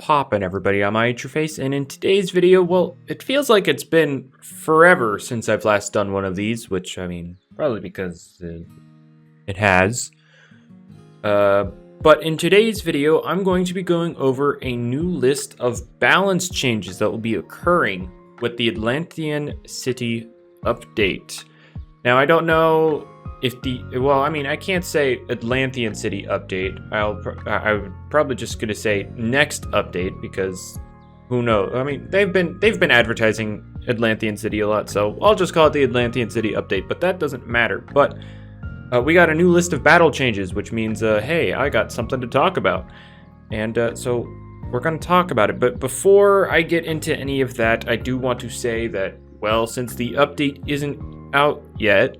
poppin', everybody? I'm iTrueface, and in today's video, well, it feels like it's been forever since I've last done one of these, which, I mean, probably because it has. But in today's video, I'm going to be going over a new list of balance changes that will be occurring with the Atlanthian City update. Now, I don't know if I can't say Atlanthian City update. I'm probably just gonna say next update because who knows? I mean, they've been advertising Atlanthian City a lot, so I'll just call it the Atlanthian City update. But that doesn't matter. But we got a new list of battle changes, which means hey, I got something to talk about, and so we're gonna talk about it. But before I get into any of that, I do want to say that, well, since the update isn't out yet,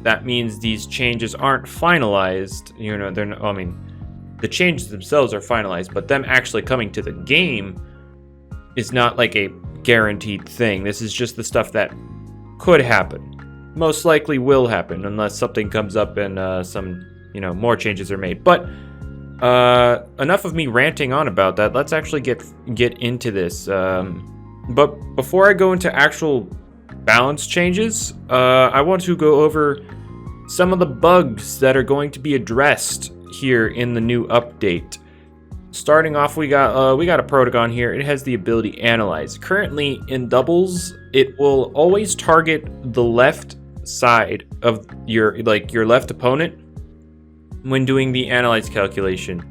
that means these changes aren't finalized. You know, the changes themselves are finalized, but them actually coming to the game is not like a guaranteed thing. This is just the stuff that could happen. Most likely will happen unless something comes up and some, more changes are made. But enough of me ranting on about that. Let's actually get into this. But before I go into actual balance changes, I want to go over some of the bugs that are going to be addressed here in the new update. Starting off, we got a Protagon here. It has the ability Analyze. Currently in doubles, it will always target the left side of your left opponent when doing the Analyze calculation.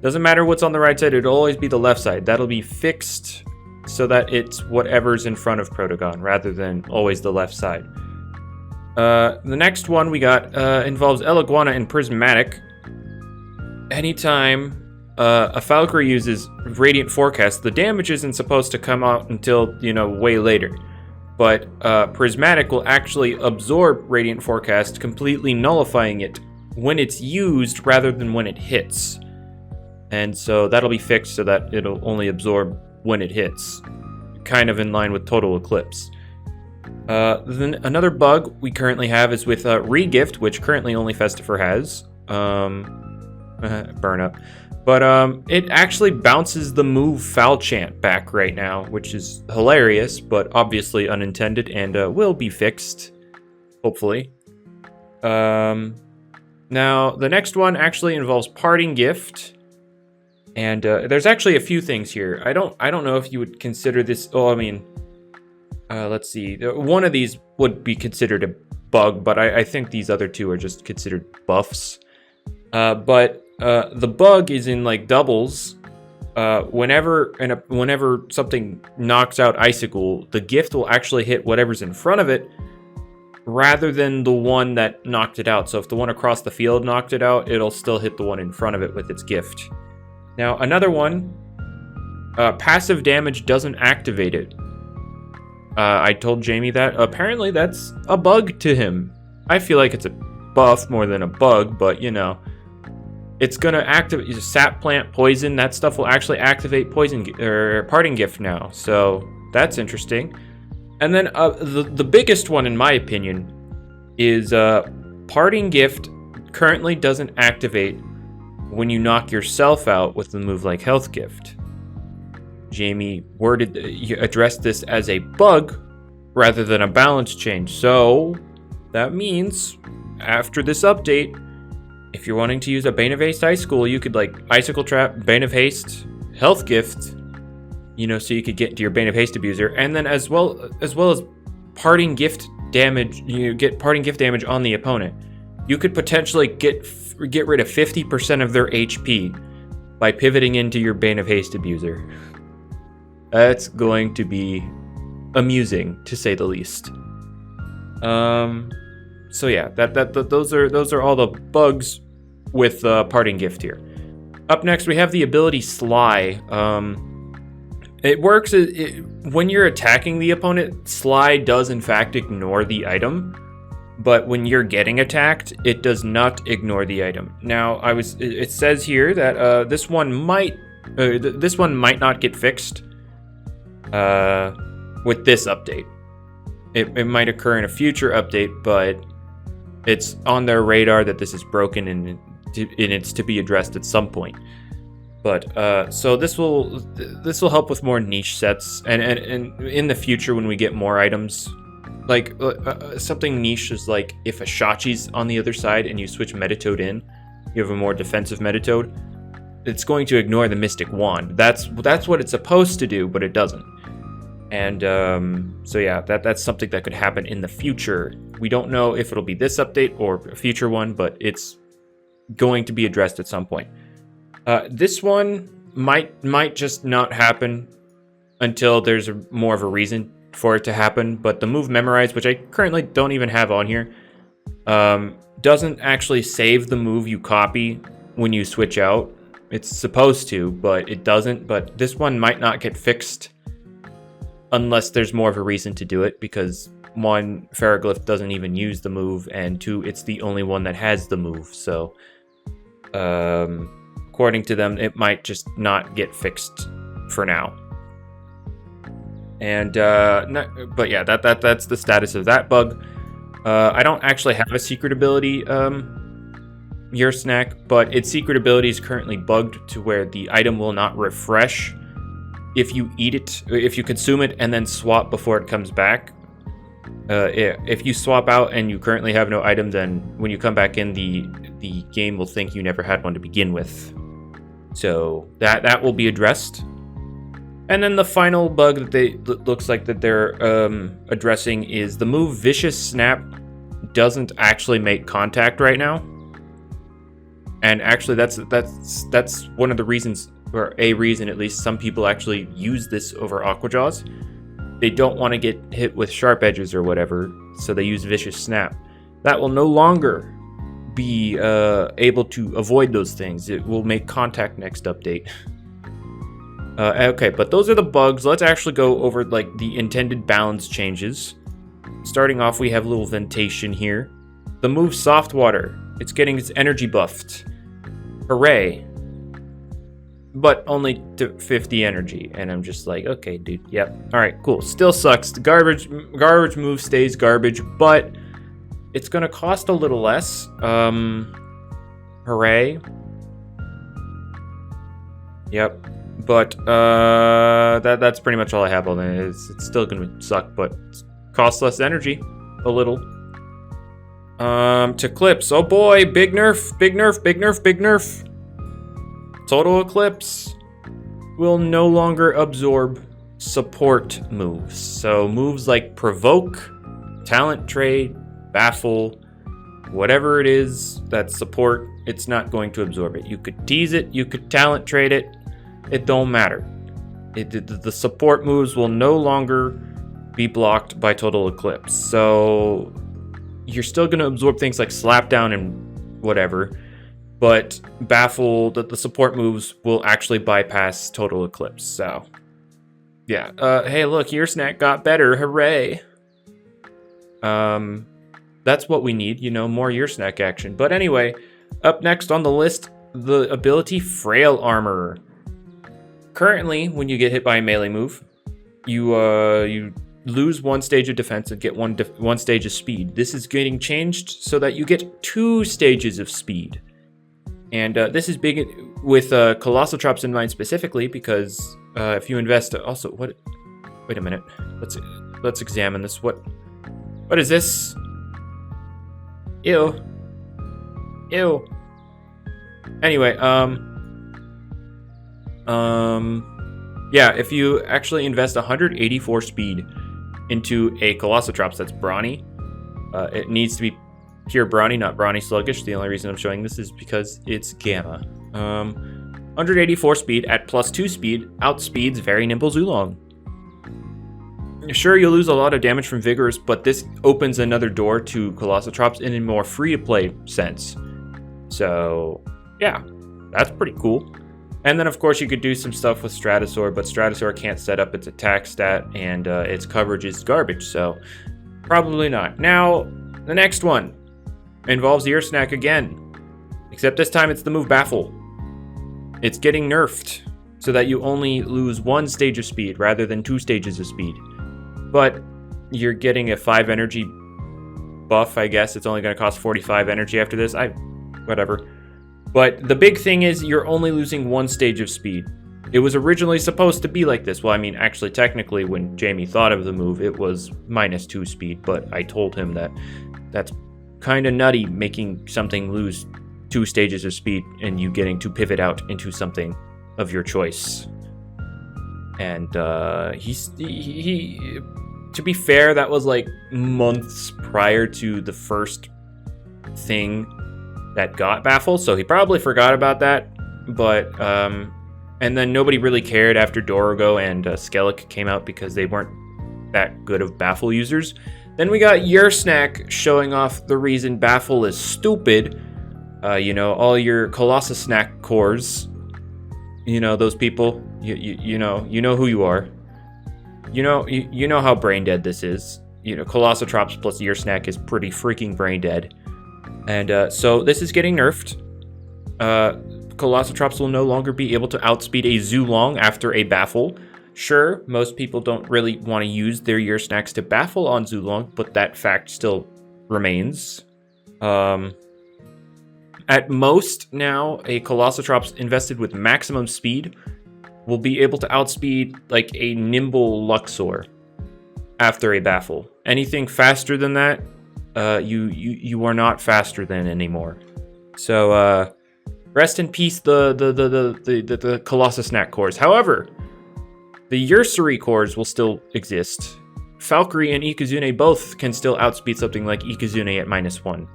Doesn't matter what's on the right side, it'll always be the left side. That'll be fixed so that it's whatever's in front of Protagon rather than always the left side. The next one we got involves Eliguana and Prismatic. Anytime a Valkyrie uses Radiant Forecast, the damage isn't supposed to come out until, way later. But Prismatic will actually absorb Radiant Forecast, completely nullifying it when it's used rather than when it hits. And so that'll be fixed so that it'll only absorb when it hits, kind of in line with Total Eclipse. Then another bug we currently have is with Regift, which currently only Festifer has. Burn up. But it actually bounces the move Foul Chant back right now, which is hilarious, but obviously unintended and will be fixed, hopefully. Now, the next one actually involves Parting Gift. And there's actually a few things here. I don't know if you would consider this. Let's see. One of these would be considered a bug, but I think these other two are just considered buffs. But the bug is in doubles. Whenever something knocks out Icicle, the gift will actually hit whatever's in front of it, rather than the one that knocked it out. So if the one across the field knocked it out, it'll still hit the one in front of it with its gift. Now, another one, passive damage doesn't activate it. I told Jamie that. Apparently, that's a bug to him. I feel like it's a buff more than a bug, but, it's going to activate Sap Plant, Poison. That stuff will actually activate Parting Gift now, so that's interesting. And then the biggest one, in my opinion, is Parting Gift currently doesn't activate when you knock yourself out with the move like Health Gift. Jamie addressed this as a bug rather than a balance change. So that means after this update, if you're wanting to use a Bane of Haste Icicle, you could Icicle Trap, Bane of Haste, Health Gift, so you could get into your Bane of Haste Abuser, and then as well as Parting Gift damage, get Parting Gift damage on the opponent. You could potentially get rid of 50% of their HP by pivoting into your Bane of Haste Abuser. That's going to be amusing, to say the least. So yeah, those are all the bugs with Parting Gift here. Up next, we have the ability Sly. It works when you're attacking the opponent. Sly does in fact ignore the item. But when you're getting attacked, it does not ignore the item. Now, it says here that this one might not get fixed with this update. It might occur in a future update, but it's on their radar that this is broken and it's to be addressed at some point. But so this will help with more niche sets, and in the future when we get more items, like something niche is like if a Shachi's on the other side and you switch Metatoad in, you have a more defensive Metatoad. It's going to ignore the Mystic Wand. That's what it's supposed to do, but it doesn't. And so yeah, that's something that could happen in the future. We don't know if it'll be this update or a future one, but it's going to be addressed at some point. This one might just not happen until there's more of a reason for it to happen. But the move Memorize, which I currently don't even have on here, doesn't actually save the move you copy when you switch out. It's supposed to, but it doesn't. But this one might not get fixed unless there's more of a reason to do it, because one, Ferroglyph doesn't even use the move, and two, it's the only one that has the move. So according to them, it might just not get fixed for now. And but yeah, that's the status of that bug. I don't actually have a secret ability, Your Snack, but its secret ability is currently bugged to where the item will not refresh if you eat it, if you consume it and then swap before it comes back. If you swap out and you currently have no item, then when you come back in, the game will think you never had one to begin with. So that will be addressed. And then the final bug that looks like that they're addressing is the move Vicious Snap doesn't actually make contact right now. And actually that's one of the reasons, or a reason at least, some people actually use this over Aqua Jaws. They don't want to get hit with sharp edges or whatever, so they use Vicious Snap. That will no longer be able to avoid those things. It will make contact next update. Okay, but those are the bugs. Let's actually go over like the intended balance changes. Starting off, we have a little ventation here. The move Soft Water, it's getting its energy buffed. Hooray. But only to 50 energy, and I'm just like, okay, dude, yep. All right, cool. Still sucks. The garbage move stays garbage, but it's gonna cost a little less. Hooray. Yep. But that's pretty much all I have on it. It's still gonna suck, but it costs less energy, a little. To Eclipse, oh boy, big nerf, big nerf, big nerf, big nerf. Total Eclipse will no longer absorb support moves. So moves like Provoke, Talent Trade, Baffle, whatever it is that's support, it's not going to absorb it. You could tease it, you could Talent Trade it, it don't matter. The support moves will no longer be blocked by Total Eclipse. So you're still going to absorb things like Slapdown and whatever, but Baffle, the support moves will actually bypass Total Eclipse. So yeah, hey look, Your Snack got better, hooray. That's what we need, you know, more Your Snack action. But anyway, up next on the list, the ability Frail Armor. Currently, when you get hit by a melee move, you lose one stage of defense and get one stage of speed. This is getting changed so that you get 2 stages of speed. And this is big with Colossal Traps in mind specifically, because if you invest... Also, what... Wait a minute. Let's examine this. What is this? Ew. Ew. Anyway, yeah, if you actually invest 184 speed into a Colossal Traps that's Brawny, it needs to be pure Brawny, not Brawny Sluggish. The only reason I'm showing this is because it's Gamma. 184 speed at +2 speed outspeeds Very Nimble Zulong. Sure, you'll lose a lot of damage from Vigorous, but this opens another door to Colossal Traps in a more free-to-play sense. So, yeah, that's pretty cool. And then, of course, you could do some stuff with Stratosaur, but Stratosaur can't set up its attack stat, and its coverage is garbage, so probably not. Now, the next one involves Ear Snack again, except this time it's the move Baffle. It's getting nerfed so that you only lose 1 stage of speed rather than 2 stages of speed. But you're getting a 5 energy buff, I guess. It's only going to cost 45 energy after this. Whatever. But the big thing is you're only losing 1 stage of speed. It was originally supposed to be like this. Well, I mean, actually, technically, when Jamie thought of the move, it was -2 speed, but I told him that that's kind of nutty, making something lose 2 stages of speed and you getting to pivot out into something of your choice. And he to be fair, that was like months prior to the first thing that got Baffle, so he probably forgot about that. But and then nobody really cared after Dorogo and Skellig came out because they weren't that good of Baffle users. Then we got Your Snack showing off the reason Baffle is stupid. You know, all your Colossus Snack cores. You know, those people. You know who you are. You know how brain dead this is. You know, Colossotrops plus Your Snack is pretty freaking brain dead. And so this is getting nerfed. Colossotrops will no longer be able to outspeed a Zulong after a Baffle. Sure, most people don't really want to use their Your Snacks to Baffle on Zulong, but that fact still remains. At most now, a Colossotrops invested with maximum speed will be able to outspeed like a nimble Luxor after a Baffle. Anything faster than that, you are not faster than anymore. So rest in peace the Colossus Snack cores. However, the Ursary cores will still exist. Valkyrie and Ikazune both can still outspeed something like Ikazune at -1.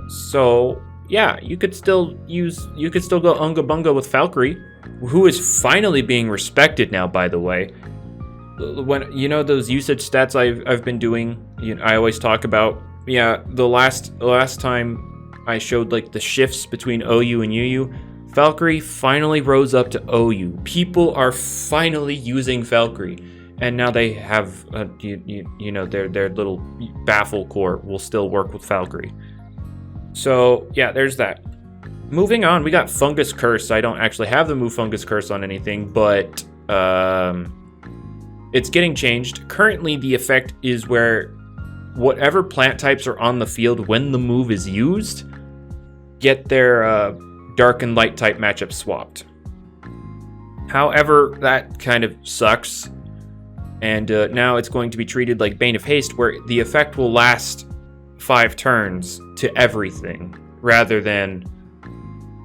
So yeah, you could still go Unga Bunga with Valkyrie, who is finally being respected now, by the way. When you know those usage stats I've been doing, I always talk about, yeah, the last time I showed like the shifts between OU and UU, Valkyrie finally rose up to OU. People are finally using Valkyrie, and now they have their little Baffle core will still work with Valkyrie. So yeah, there's that. Moving on, we got Fungus Curse. I don't actually have the move Fungus Curse on anything, but it's getting changed. Currently, the effect is where whatever plant types are on the field when the move is used get their dark and light type matchup swapped. However, that kind of sucks. And now it's going to be treated like Bane of Haste, where the effect will last 5 turns to everything, rather than,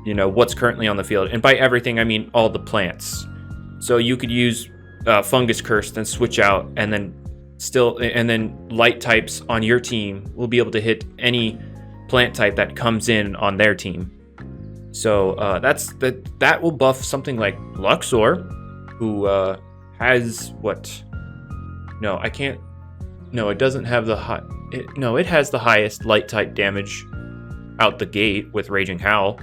what's currently on the field. And by everything, I mean all the plants. So you could use Fungus Curse, then switch out, and then light types on your team will be able to hit any plant type that comes in on their team. So that will buff something like Luxor, who has what? No, I can't. No, it doesn't have the high. It has the highest light type damage out the gate with Raging Howl.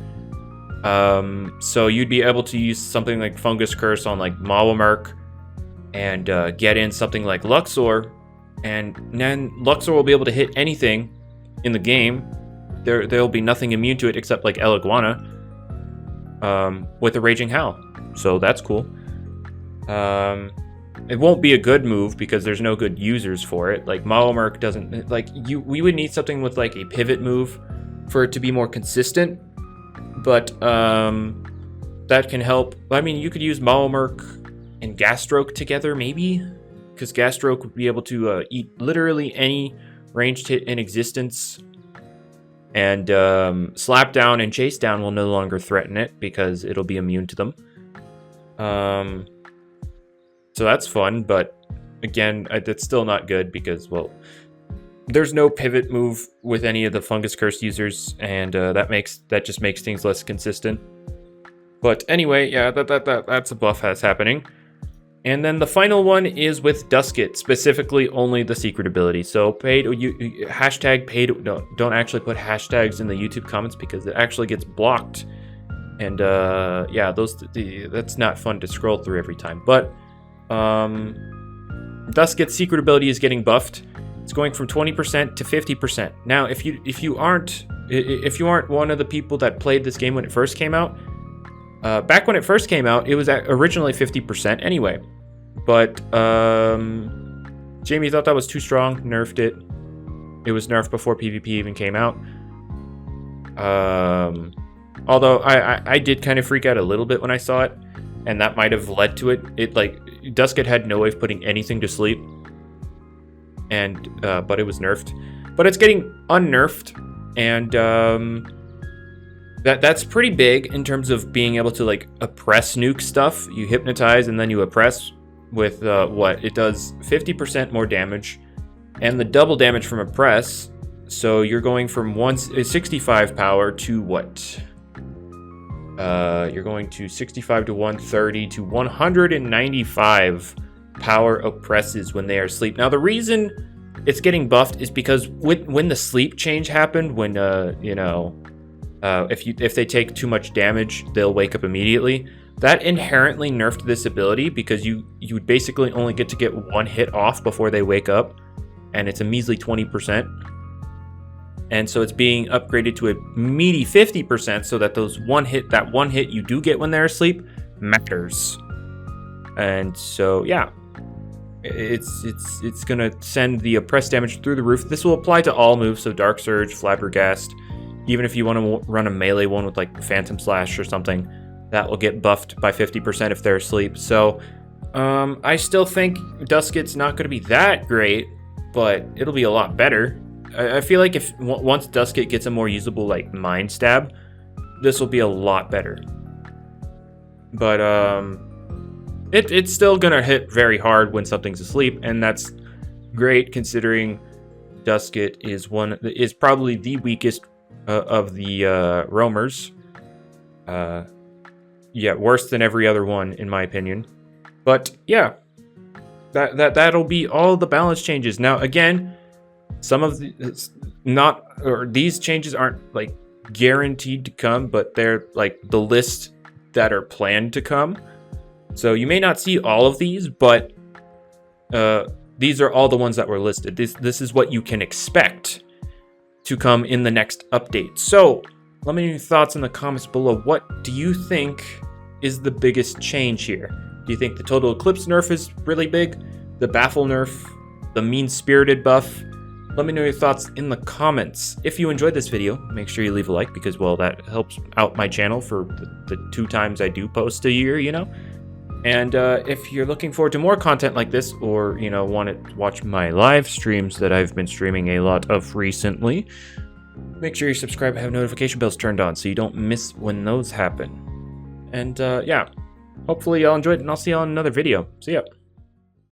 So you'd be able to use something like Fungus Curse on like Mawamerk and get in something like Luxor, and then Luxor will be able to hit anything in the game. There'll be nothing immune to it except like El Iguana with a Raging Howl. So that's cool. It won't be a good move because there's no good users for it. Like Mawamerk doesn't we would need something with like a pivot move for it to be more consistent. But that can help. I mean, you could use Mawamerk and Gastroke together maybe, because Gastroke would be able to eat literally any ranged hit in existence. And Slap Down and Chase Down will no longer threaten it because it'll be immune to them. So that's fun, but again, that's still not good because, well, there's no pivot move with any of the Fungus Curse users, and that just makes things less consistent. But anyway, yeah, that's a buff that's happening. And then the final one is with Duskit, specifically only the secret ability. So hashtag paid. No, don't actually put hashtags in the YouTube comments because it actually gets blocked. And yeah, that's not fun to scroll through every time. But Duskit's secret ability is getting buffed. It's going from 20% to 50%. Now, if you aren't one of the people that played this game when it first came out, back when it first came out, it was originally 50% anyway. But Jamie thought that was too strong, nerfed it. It was nerfed before PvP even came out. Although I did kind of freak out a little bit when I saw it, and that might have led to it. It like Duskit had no way of putting anything to sleep, and but it was nerfed. But it's getting unnerfed, and that's pretty big in terms of being able to like oppress nuke stuff. You hypnotize and then you oppress with what it does 50% more damage, and the double damage from oppress. So you're going from 65 power to what? You're going to 65 to 130 to 195 power oppresses when they are asleep. Now the reason it's getting buffed is because when the sleep change happened, when if they take too much damage, they'll wake up immediately. That inherently nerfed this ability because you would basically only get to get one hit off before they wake up, and it's a measly 20%. And so it's being upgraded to a meaty 50% so that that one hit you do get when they're asleep matters. And so yeah, it's gonna send the oppressed damage through the roof. This will apply to all moves, so Dark Surge, Flabbergast, even if you want to run a melee one with like Phantom Slash or something, that will get buffed by 50% if they're asleep. So I still think Duskit's not going to be that great, but it'll be a lot better. I feel like if once Duskit gets a more usable like Mind Stab, this will be a lot better. But it's still gonna hit very hard when something's asleep, and that's great considering Duskit is probably the weakest of the roamers. Yeah, worse than every other one in my opinion. But yeah, that'll be all the balance changes. Now again, some of these changes aren't like guaranteed to come, but they're like the list that are planned to come. So you may not see all of these, but these are all the ones that were listed. This is what you can expect to come in the next update. So let me know your thoughts in the comments below. What do you think is the biggest change here? Do you think the Total Eclipse nerf is really big? The Baffle nerf? The Mean-Spirited buff? Let me know your thoughts in the comments. If you enjoyed this video, make sure you leave a like because, well, that helps out my channel for the 2 times I do post a year, you know? And if you're looking forward to more content like this, or, you know, want to watch my live streams that I've been streaming a lot of recently, make sure you subscribe and have notification bells turned on so you don't miss when those happen. And yeah, hopefully y'all enjoyed it, and I'll see y'all in another video. See ya.